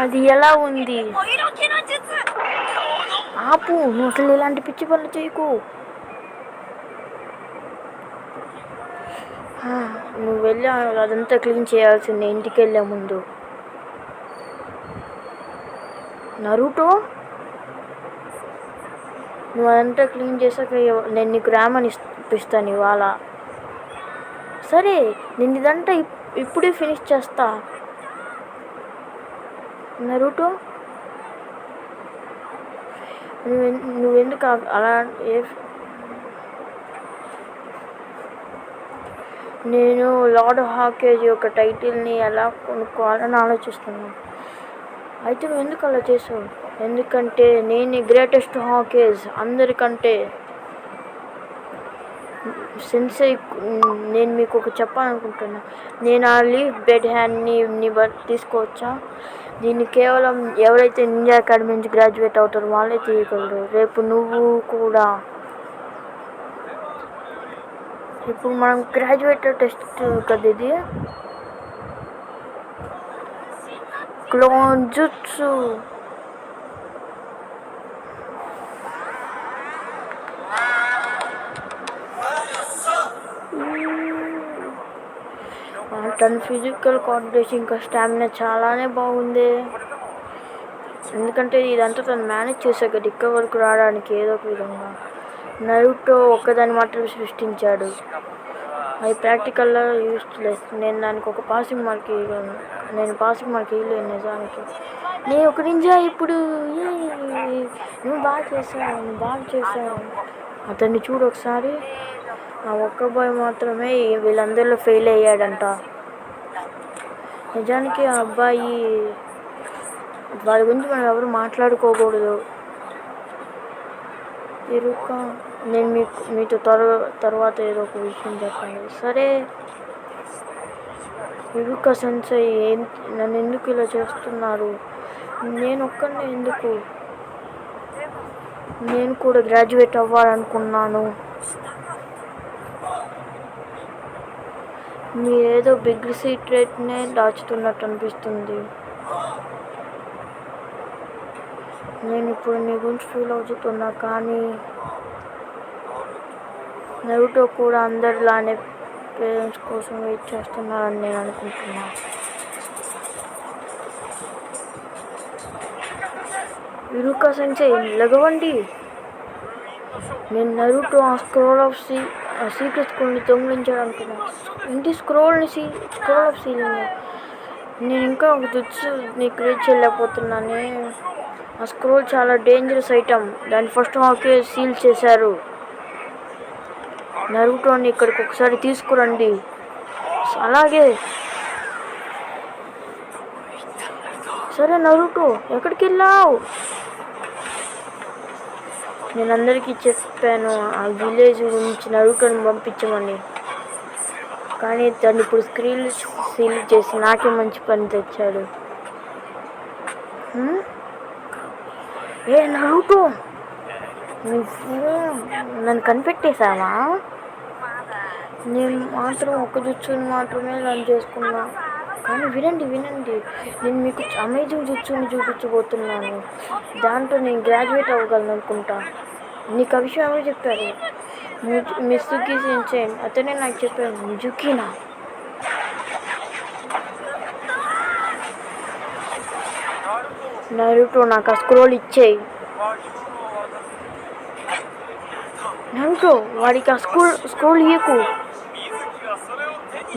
అది ఎలా ఉంది? ఆపు, నువ్వు అసలు ఇలాంటి పిచ్చి పనులు చేయకు. నువ్వు వెళ్ళి అదంతా క్లీన్ చేయాల్సిందే ఇంటికి వెళ్ళే ముందు. నరుటో, నువ్వు అదంతా క్లీన్ చేసాక నేను నీకు ర్యామని ఇప్పిస్తాను ఇవాళ. సరే, నేను ఇదంతా ఇప్పుడే ఫినిష్ చేస్తా. నరుటో, నువ్వెందుకు అలా? నేను లార్డ్ హాకేజ్ యొక్క టైటిల్ని ఎలా కొనుక్కోవాలని ఆలోచిస్తున్నాను. అయితే నువ్వు ఎందుకు అలా చేసావు? ఎందుకంటే నేను గ్రేటెస్ట్ హాకేజ్ అందరికంటే. సెన్సై, నేను మీకు ఒక చెప్పాలనుకుంటున్నా. నేను ఆ లీఫ్ బెడ్ హ్యాండ్ని తీసుకోవచ్చా? దీన్ని కేవలం ఎవరైతే నింజా అకాడమీ నుంచి గ్రాడ్యుయేట్ అవుతారో వాళ్ళే తీయగలరు. రేపు నువ్వు కూడా. ఇప్పుడు మనం గ్రాడ్యుయేట్ టెస్ట్ కదా ఇది. Clone jutsu. తన ఫిజికల్ కోఆర్డినేషన్ ఇంకా స్టామినా చాలానే బాగుంది. ఎందుకంటే ఇదంతా తను మేనేజ్ చేశాక కదా ఇక్కడ వరకు రావడానికి ఏదో ఒక విధంగా. నరుటో ఒక్కదాన్ని మాత్రమే సృష్టించాడు. అది ప్రాక్టికల్గా యూస్లెస్. నేను దానికి ఒక పాసింగ్ మార్క్ ఇవ్వగలను. నేను పాసింగ్ మార్క్ ఇవ్వలేను నిజానికి. నేను ఒక నింజా ఇప్పుడు. నువ్వు బాగా చేశావు. అతన్ని చూడు ఒకసారి. ఆ ఒక్క బాయ్ మాత్రమే వీళ్ళందరిలో ఫెయిల్ అయ్యాడంట. నిజానికి ఆ అబ్బాయి, వాడి గురించి మనం ఎవరు మాట్లాడుకోకూడదు. నేను మీతో తర్వాత ఏదో ఒక విషయం చెప్పండి. సరే, ఇరుకా సెన్సై నన్ను ఎందుకు ఇలా చేస్తున్నారు? నేను ఒక్కనే ఎందుకు? నేను కూడా గ్రాడ్యుయేట్ అవ్వాలనుకున్నాను. మీరేదో బిగ్ సీక్రెట్నే దాచుతున్నట్టు అనిపిస్తుంది. నేను ఇప్పుడు నీ గురించి ఫీల్ అవుతున్నా. కానీ నరుటో కూడా అందరిలానే పేరెంట్స్ కోసం వెయిట్ చేస్తున్నారని నేను అనుకుంటున్నా. ఇరుకా సెన్సై, లెగవండి. నేను నరుటో ఆ సీక్రెట్ స్క్రోల్ని దొంగిలించాలనుకున్నాను. ఇంటి స్క్రోల్ ఆఫ్ సీలింగ్. నేను ఇంకా ఒక దుచ్చుని క్రియేట్ చేయలేకపోతున్నానే. ఆ స్క్రోల్ చాలా డేంజరస్ ఐటమ్. దాన్ని ఫస్ట్ హాకే సీల్ చేశారు. నరుటోని ఇక్కడికి ఒకసారి తీసుకురండి. అలాగే. సరే నరుటో, ఎక్కడికి వెళ్ళావు? నేను అందరికీ చెప్పాను ఆ విలేజ్ గురించి నరుటోని పంపించమని. కానీ తను ఇప్పుడు స్క్రీన్ సీల్ చేసి నాకే మంచి పని తెచ్చాడు. ఏ నరుటో, నువ్వు నన్ను కనిపెట్టేశావా? నేను మాత్రం ఒక జుచ్చుని మాత్రమే రన్ చేసుకున్నా. కానీ వినండి, నేను మీకు అమేజింగ్ జుచ్చుని చూపించబోతున్నాను. దాంట్లో నేను గ్రాడ్యుయేట్ అవ్వగలను అనుకుంటా. నీకు ఆ విషయం ఎవరు చెప్పారు? మిస్సుకి సెన్సై, అతనే నాకు చెప్పాను. మిజుకినా? నరుటో, నాకు ఆ స్క్రోల్ ఇచ్చేయి. నరుటో, వాడికి ఆ స్క్రోల్ ఇయ్యకు.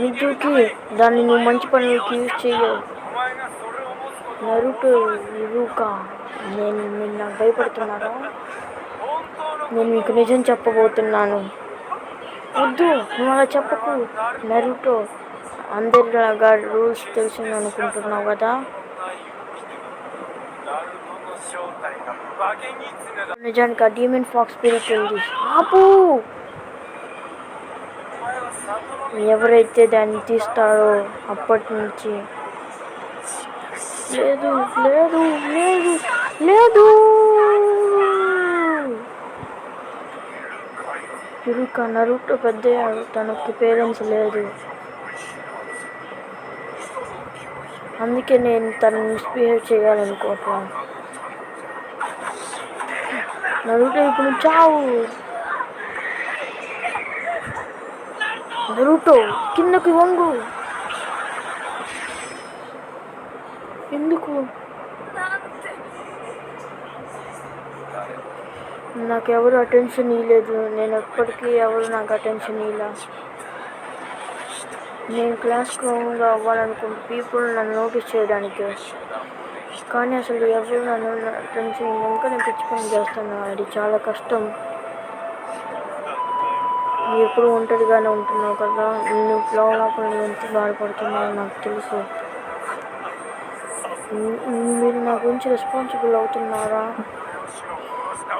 మిజుకి, దాన్ని నువ్వు మంచి పనులకి యూజ్ చెయ్యవు. నరుటో, ఇరుకా, మీరు నాకు భయపడుతున్నారా? నేను మీకు నిజం చెప్పబోతున్నాను. వద్దు, నువ్వు అలా చెప్పకు. నరుటో, అందరిలాగా రూల్స్ తెలిసింది అనుకుంటున్నావు కదా? నిజానికి ఆ డీమన్ ఫాక్స్ స్పిరిట్ ఉంది. ఆపు! ఎవరైతే దాన్ని తీస్తారో అప్పటి నుంచి లేదు. ఇరుకా, నరుటో పెద్దయ్యాడు. తనకి పేరెంట్స్ లేదు. అందుకే నేను తను మిస్బిహేవ్ చేయాలనుకోవట్లేదు. నరుటో ఇప్పుడు చావు. నరుటో కిందకి వంగు. ఎందుకు? నాకు ఎవరు అటెన్షన్ ఇవ్వలేదు. నేను ఎప్పటికీ ఎవరు నాకు అటెన్షన్ ఇవ్వలే. నేను క్లాస్ క్రౌన్గా అవ్వాలనుకుంటే పీపుల్ నన్ను నోటీస్ చేయడానికి, కానీ అసలు ఎవరు నన్ను అటెన్షన్ ఇంకా నేను పిచ్చి పని చేస్తాను. అది చాలా కష్టం. నువ్వు ఎప్పుడు ఒంటరిగానే ఉంటున్నావు కదా, నువ్వు లోపల నువ్వు ఎంత బాధపడుతున్నావో నాకు తెలుసు. మీరు నా గురించి రెస్పాన్సిబుల్ అవుతున్నారా?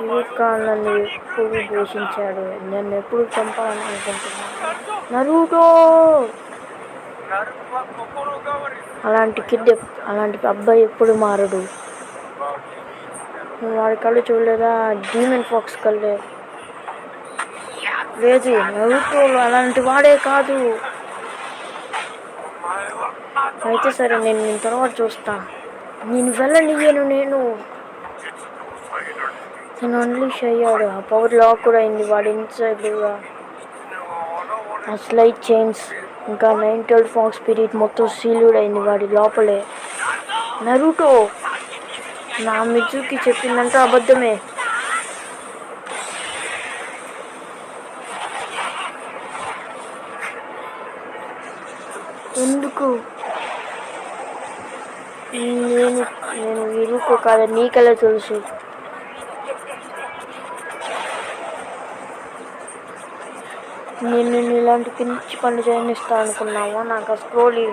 యువక నన్ను ఎప్పుడు ద్వేషించాడు, నన్ను ఎప్పుడు చంపాలని అనుకుంటున్నాను. నరుటో అలాంటి అబ్బాయి ఎప్పుడు మారడు. వాడి కళ్ళు చూడలేదా? డీమన్ ఫాక్స్ కళ్ళే. లేదు, నరుటోలో అలాంటి వాడే కాదు. అయితే సరే, నేను తర్వాత చూస్తా. నేను వెళ్ళనియ్యను. తను అన్లీష్ అయ్యాడు. ఆ పవర్ లాక్ కూడా అయింది వాడి ఇన్సైడ్గా. ఆ స్లైడ్ చైన్స్ ఇంకా 9 ఫాక్స్ స్పిరిట్ మొత్తం సీల్డ్ అయింది వాడి లోపలే. నరుటో నా మిజుకి చెప్పిందంటే అబద్ధమే. ఎందుకు? నేను ఇరుకు కాదు, నీకెలా తెలుసు? నేను ఇలాంటి పిచ్చి పనులు చేయనిస్తా అనుకున్నావా? నాకు ఆ స్క్రోలీ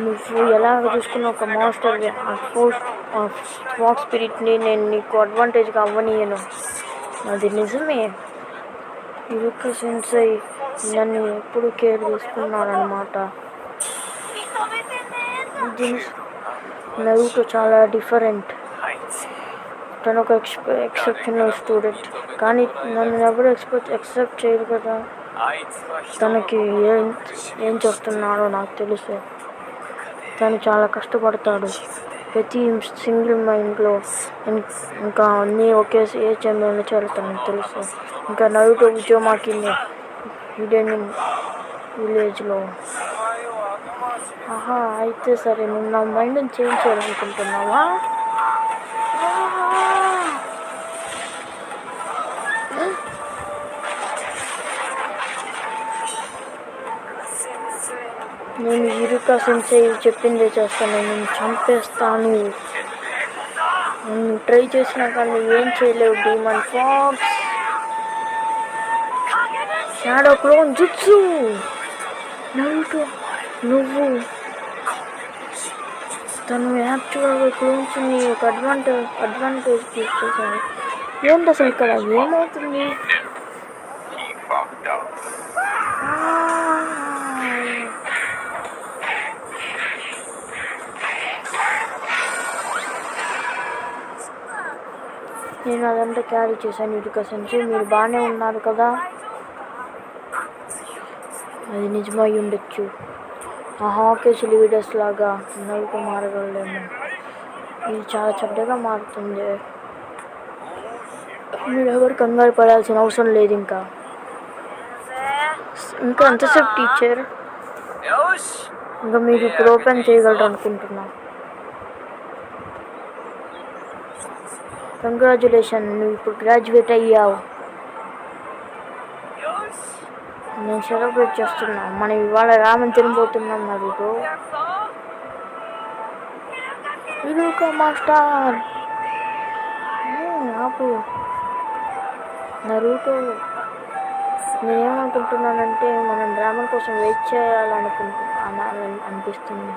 నువ్వు ఎలా చూసుకున్న ఒక మాస్టర్ ఫాక్స్ స్పిరిట్ని నేను నీకు అడ్వాంటేజ్గా అవ్వనీయను. అది నిజమే. ఇరుక సెన్సై నన్ను ఎప్పుడు కేర్ తీసుకున్నారనమాట. నరుటో చాలా డిఫరెంట్. తను ఒక ఎక్సెప్షనల్ స్టూడెంట్, కానీ నన్ను ఎవరు ఎక్సెప్ట్ చేయరు కదా. తనకి ఏం చేస్తున్నాడో నాకు తెలుసు. తను చాలా కష్టపడతాడు ప్రతి సింగిల్ మైండ్లో. ఇంకా అన్నీ ఒకే ఏ సమయంలో చేరుతానని తెలుసు. ఇంకా నరుటో ఉజోమాకి హిడెన్ విలేజ్లో. ఆహా, అయితే సరే, నువ్వు నా మైండ్ని చేంజ్ చేయాలనుకుంటున్నావా? నేను ఇరుక సెన్సై చెప్పిందే చేస్తాను. నేను చంపేస్తాను. నన్ను ట్రై చేసినా కానీ ఏం చేయలేవు demon fox. Shadow clone jutsu. Naruto నువ్వు తను యాక్చువల్గా క్లోన్స్ని ఒక అడ్వాంటేజ్ తీసుకొచ్చాను. ఏంటి అసలు ఇక్కడ ఏమవుతుంది? నేను అదంతా క్యారీ చేశాను. ఇరుక సెన్సై మీరు బాగానే ఉన్నారు కదా? అది నిజమై ఉండొచ్చు. ఆ హాకేజ్ లీడర్స్ లాగా నరుటో మారగలలేము. ఇది చాలా చెడ్డగా మారుతుంది. మీరు ఎవరు కంగారు పడాల్సిన అవసరం లేదు. ఇంకా ఎంతసేపు టీచర్? ఇంకా మీరు ఇప్పుడు ఓపెన్ చేయగలరు అనుకుంటున్నా. కంగ్రాచులేషన్, నువ్వు ఇప్పుడు గ్రాడ్యుయేట్ అయ్యావు. నేను సెలబ్రేట్ చేస్తున్నా. మనం ఇవాళ రామన్ తినబోతున్నాం. నరుటో ఇరుక మాస్టర్ ఆపు. నరుటో నేనేమనుకుంటున్నానంటే మనం రామన్ కోసం వెయిట్ చేయాలనిపిస్తుంది.